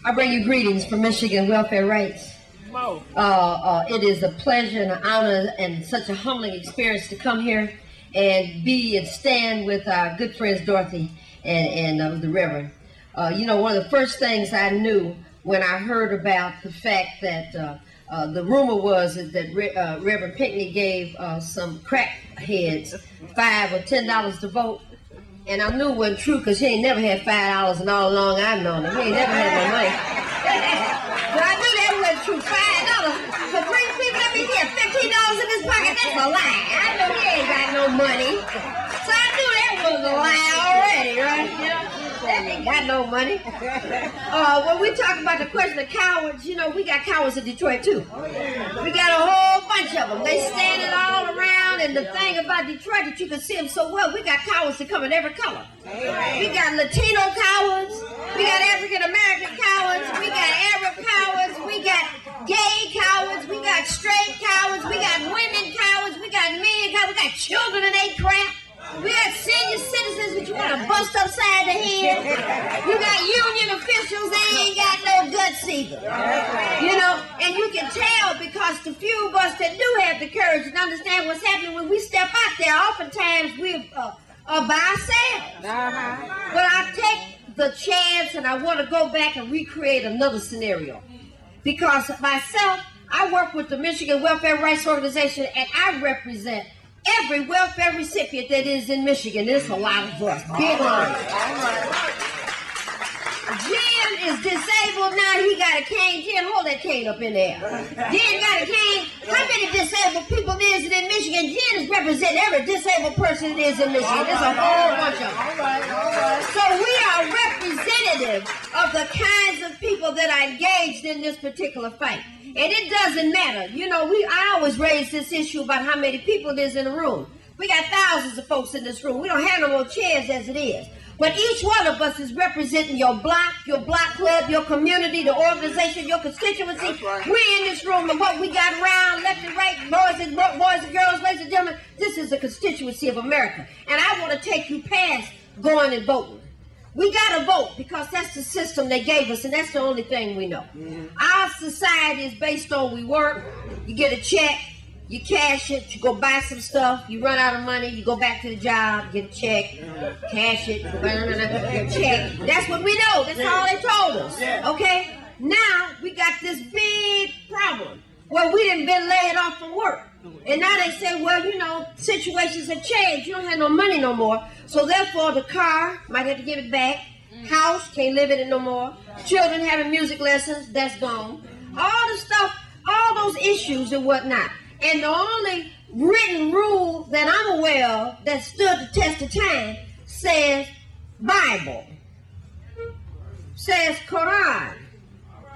I bring you greetings from Michigan Welfare Rights. It is a pleasure and an honor and such a humbling experience to come here and be and stand with our good friends Dorothy and the Reverend. One of the first things I knew when I heard about the fact that the rumor was that Reverend Pinkney gave some crackheads $5 or $10 to vote. And I knew it wasn't true because he ain't never had $5 and all along I've known him. He ain't never had no money. But I knew that wasn't true. $5 for 3 people, let me get $15 in his pocket. That's a lie. I know he ain't got no money. So I knew that was a lie already, right? That ain't got no money. When we talk about the question of cowards, we got cowards in Detroit too. We got a whole bunch of them. They standing all around, and the thing about Detroit that you can see them so well, we got cowards that come in every color. We got Latino cowards, we got African American cowards, we got Arab cowards, we got gay cowards, we got straight cowards, we got women cowards, we got men cowards, we got children that ain't crap. We got senior citizens that you want to bust upside the head. You got union officials, they ain't got no guts either. And you can tell because the few of us that do have the courage and understand what's happening when we step out there, oftentimes we're by ourselves. But I take the chance and I want to go back and recreate another scenario. Because myself, I work with the Michigan Welfare Rights Organization and I represent every welfare recipient that is in Michigan. There's a lot of us. Big ones. Jim is disabled now. He got a cane. Jim, hold that cane up in there. Jim got a cane. How many disabled people is it in Michigan? Jim is representing every disabled person that is in Michigan. There's a whole bunch of them. So we are representative of the kinds of people that are engaged in this particular fight. And it doesn't matter. I always raise this issue about how many people there's in the room. We got thousands of folks in this room. We don't have no more chairs as it is. But each one of us is representing your block club, your community, the organization, your constituency. Right. We're in this room and what we got around, left and right, boys and girls, ladies and gentlemen, this is the constituency of America. And I want to take you past going and voting. We got to vote because that's the system they gave us, and that's the only thing we know. Our society is based on we work, you get a check, you cash it, you go buy some stuff, you run out of money, you go back to the job, get a check, cash it, get a check. That's what we know. That's all they told us. Okay? Now we got this big problem where we done been laid off from work. And now they say, well, situations have changed. You don't have no money no more. So therefore, the car, might have to give it back. House, can't live in it no more. Children having music lessons, that's gone. All the stuff, all those issues and whatnot. And the only written rule that I'm aware of that stood the test of time says Bible. Says Quran.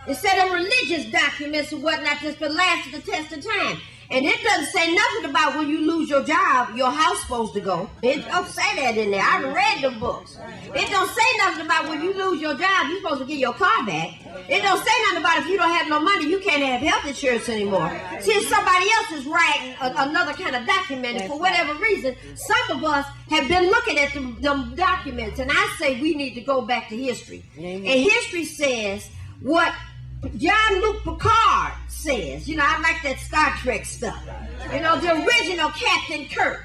It said of religious documents and whatnot that's been lasted the test of time. And it doesn't say nothing about when you lose your job, your house supposed to go. It don't say that in there. I've read the books. It don't say nothing about when you lose your job, you're supposed to get your car back. It don't say nothing about if you don't have no money, you can't have health insurance anymore. See, somebody else is writing another kind of document, and for whatever reason, some of us have been looking at them documents, and I say we need to go back to history. And history says what Jean-Luc Picard says. I like that Star Trek stuff. The original Captain Kirk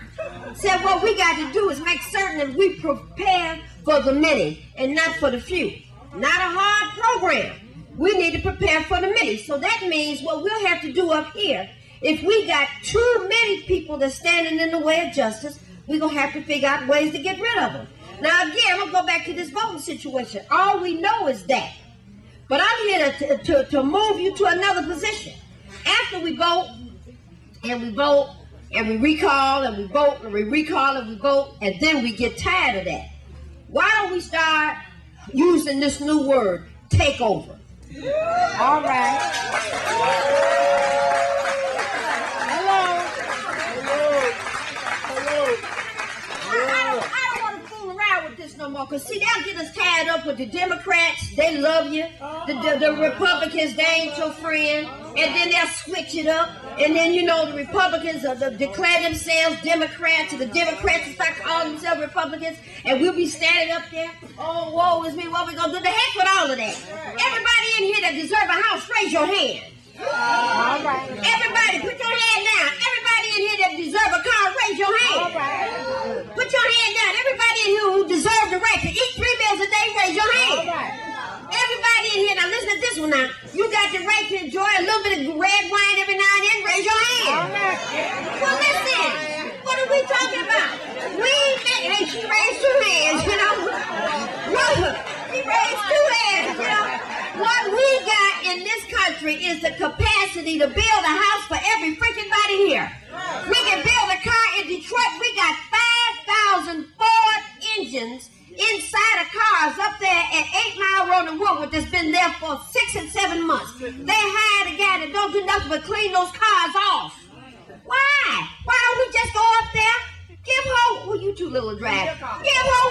said what we got to do is make certain that we prepare for the many and not for the few. Not a hard program. We need to prepare for the many. So that means what we'll have to do up here, if we got too many people that's standing in the way of justice, we're going to have to figure out ways to get rid of them. Now again, I'm going to go back to this voting situation. All we know is that. But I'm here to move you to another position. After we vote, and we vote, and we recall, and we vote, and we recall, and we vote, and then we get tired of that. Why don't we start using this new word, take over? All right. Hello. I don't want to fool around with this no more, because see, they'll get us tied up with the Democrats. They love you. The Republicans, they ain't your friend. And then they'll switch it up. And then, you know, the Republicans declare themselves Democrats, and the Democrats will start calling themselves Republicans. And we'll be standing up there. Oh, woe is me. What we going to do? The heck with all of that. Everybody in here that deserve a house, raise your hand. All right. Everybody, put your hand down. Everybody in here that deserve a car, raise your hand. All right. Put your hand down. Everybody in here who deserve the right to eat 3 meals a day, raise your hand. All right. Everybody in here, now listen to this one now. You got the right to enjoy a little bit of red wine every now and then, raise your hand. All right. Well, listen. What are we talking about? Hey, she raised 2 hands, you know. She raised 2 hands, you know. What we got in this country is the capacity to build a house for every freaking body here. We can build a car in Detroit. We got 5,000 Ford engines inside of cars up there at 8 Mile Road in Woodward that's been there for 6 and 7 months. They hired a guy that don't do nothing but clean those cars off. Why? Why don't we just go up there? Give her, well, you too little drag. Give her